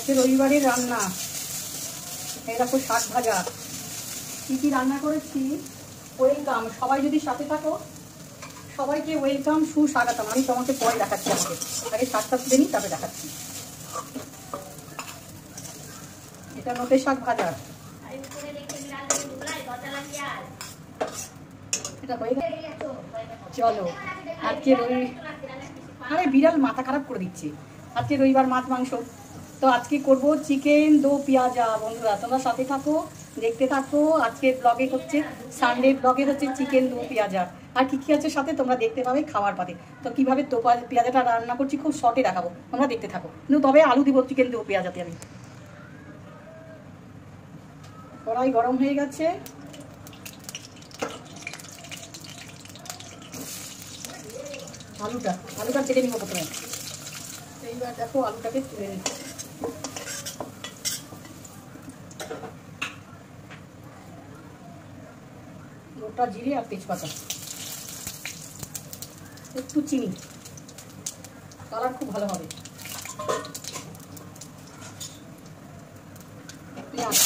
আজকে রবিবারের রান্না, এই দেখো শাক ভাজা। কী কী রান্না করেছি ওয়েলকাম, সবাই যদি সাথে থাকো সবাইকে ওয়েলকাম, সুস্বাগতম। আমি তোমাকে পরে দেখাচ্ছি, আগে শাকটা তুলে নিই তারপরে দেখাচ্ছি। এটা নোটে শাক ভাজা, এটা হয়ে গেছে। চলো আজকে আরে বিড়াল মাথা খারাপ করে দিচ্ছে। আজকে রবিবার মাছ মাংস, তো আজকে করব চিকেন দো পেঁয়াজা। বন্ধুরা তোমরা সাথে থাকো, দেখতে থাকো। আজকে ব্লগে হচ্ছে সানডে ব্লগে হচ্ছে চিকেন দো পেঁয়াজা, আর কী কী আছে সাথে তোমরা দেখতে পাবে খাওয়ার পাতে। তো কীভাবে দো পেঁয়াজাটা রান্না করছি খুব শর্টে দেখাবো, তোমরা দেখতে থাকো। কিন্তু তবে আলু দিব চিকেন দো পেঁয়াজাতে আমি। কড়াই গরম হয়ে গেছে, আলুটা চেটে নিব প্রথমে। এইবার দেখো আলুটাকে তুলে নিচ্ছি। গোটা জিরে আর তেজপাতা, একটু চিনি, কালার খুব ভালো হবে। পেঁয়াজ,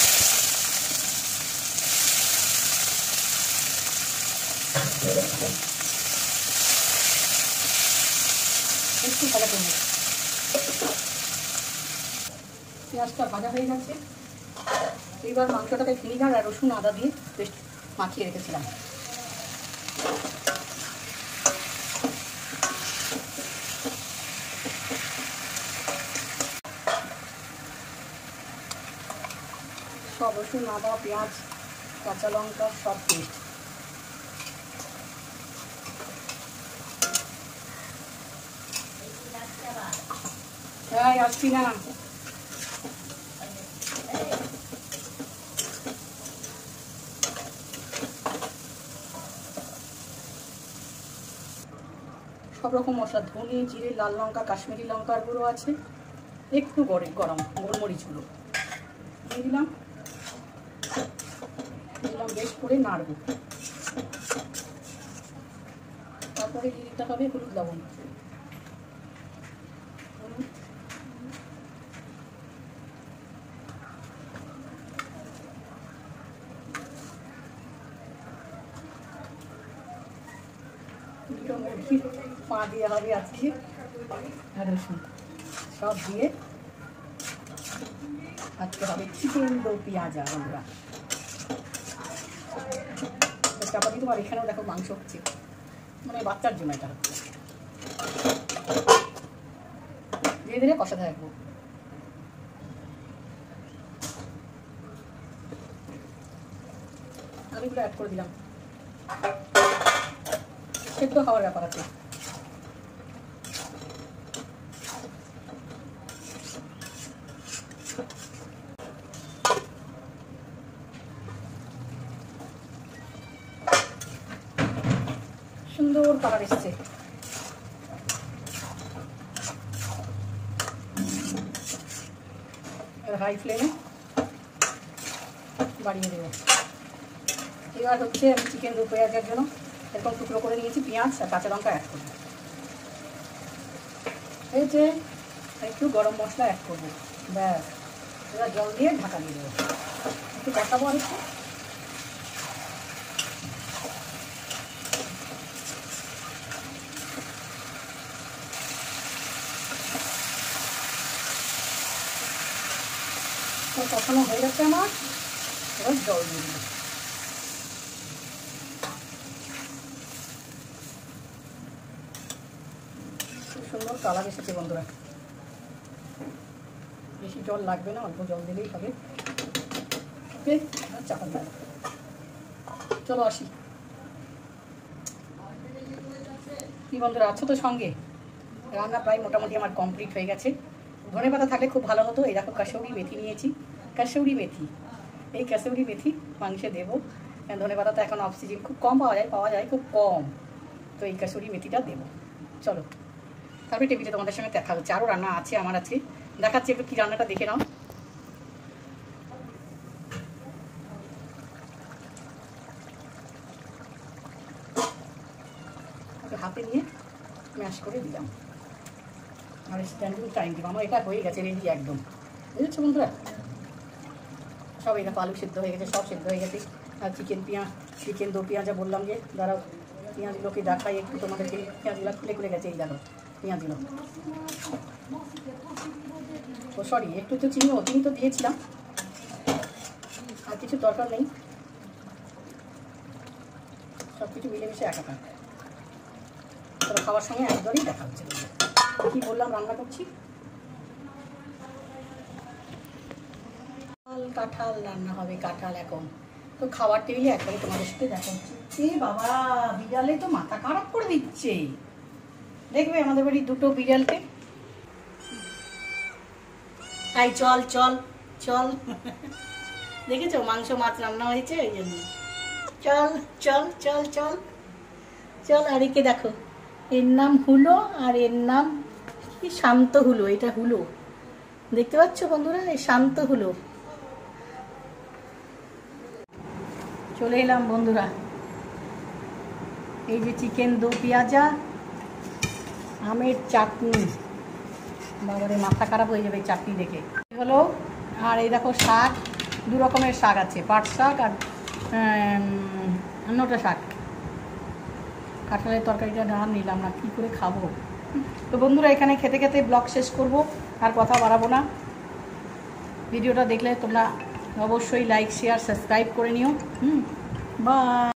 একটু ভাজা করবো। পেঁয়াজটা ভাজা হয়ে গেছে, এইবার মাংসটাকে ভিনিগার আর রসুন আদা দিয়ে পেস্ট মাখিয়ে রেখেছিলাম। সব রসুন আদা পেঁয়াজ কাঁচা লঙ্কা সব পেস্ট। হ্যাঁ আসছি না, সব রকম মশলা, ধনে জিরে লাল লঙ্কা কাশ্মীরি লঙ্কার গুঁড়ো আছে, একটু গরম গোলমরিচ গুঁড়ো দিয়ে দিলাম। বেশ করে নাড়ব, তারপরে দিয়ে দিতে হবে হলুদ লবণ। দুটো মুরগির পা দেওয়া হবে আজকে, আর রসুন সব দিয়ে আজকে হবে চিকেন দো পেঁয়াজা। বন্ধুরা চাপাতি তোমার এখানেও দেখো মাংস হচ্ছে, মানে বাচ্চার জন্য এটা হচ্ছে। ধীরে ধীরে কষাতে থাকবো। আলুগুলো অ্যাড করে দিলাম, সেদ্ধ হওয়ার ব্যাপার আছে। সুন্দর কালার এসছে, হাই ফ্লেমে বাড়িয়ে দেবো। এবার হচ্ছে আমি চিকেন দো পেঁয়াজের জন্য এরকম টুকরো করে নিয়েছি, পেঁয়াজ আর কাঁচা লঙ্কা অ্যাড করবো। এই যে একটু গরম মশলা অ্যাড করবো, ব্যাস। এবার জল দিয়ে ঢাকা দিয়ে দেবো, একটু দেখাবো আর একটু। কখনো হয়ে যাচ্ছে আমার, এবার জল দিয়ে দেবো। খুব সুন্দর কালার এসেছে বন্ধুরা, বেশি জল লাগবে না, অল্প জল দিলেই হবে। ওকে, চাপা দেব। চলো আসি। কি বন্ধুরা আছো তো সঙ্গে? রান্না প্রায় মোটামুটি আমার কমপ্লিট হয়ে গেছে। ধনে পাতা থাকলে খুব ভালো হতো। এই দেখো কাসৌরি মেথি নিয়েছি, কাসৌরি মেথি। এই কাসৌরি মেথি মাংসে দেবো। ধনে পাতা তো এখন অফ সিজন, খুব কম পাওয়া যায় খুব কম, তো এই কাসৌরি মেথিটা দেবো। চলো তারপরে টেবিলে তোমাদের সঙ্গে দেখা হচ্ছে। আরও রান্না আছে আমার আজকে, দেখাচ্ছি একটু কী রান্নাটা দেখে নাও। হাতে নিয়ে ম্যাশ করে দিলাম আর স্ট্যান্ডিং টাইম দিব। আমার এটা হয়ে গেছে রেডি একদম। বুঝেছো বন্ধুরা? সব এই দেখো আলু সেদ্ধ হয়ে গেছে, সব সেদ্ধ হয়ে গেছে। আর চিকেন দো পেঁয়াজা বললাম যে দাঁড়াও পেঁয়াজগুলোকে দেখাই একটু তোমাদেরকে। পেঁয়াজগুলো খুলে খুলে গেছে, এই দেখো পেঁয়াজগুলো। ও সরি, একটু তো চিনি তো দিয়েছিলাম, আর কিছু দরকার নেই, সব কিছু মিলেমিশে একাকার। তোরা খাওয়ার সঙ্গে একদমই দেখা হচ্ছে। কী বললাম রান্না করছি, কাঁঠাল রান্না হবে। কাঁঠাল এখন তো খাওয়ার টেবিলে একবারে তোমাদের সাথে দেখা হচ্ছে। এ বাবা, বিড়ালে তো মাথা খারাপ করে দিচ্ছে। দেখবে আমাদের বাড়ির দুটো বিড়ালকে। তাই চল চল চল, দেখেছো মাংস মাছ রান্না হয়েছে ওই জন্য। চল চল চল চল চল। আর একে দেখো, এর নাম হুলো আর এর নাম কি শান্ত হুলো। এটা হুলো, দেখতে পাচ্ছ বন্ধুরা, এই শান্ত হুলো। চলে এলাম বন্ধুরা, এই যে চিকেন দো পেঁয়াজা, আমের চাটনি। বাবারে মাথা খারাপ হয়ে যাবে চাটনি দেখে। হলো, আর এই দেখো শাক, দু রকমের শাক আছে, পাট শাক আর অন্যটা শাক। কাঁঠালের তরকারিটা না নিলাম না, কী করে খাবো। তো বন্ধুরা এখানে খেতে খেতে ব্লগ শেষ করব, আর কথা বাড়াবো না। ভিডিওটা দেখলে তোমরা অবশ্যই লাইক শেয়ার সাবস্ক্রাইব করে নিও। বাই।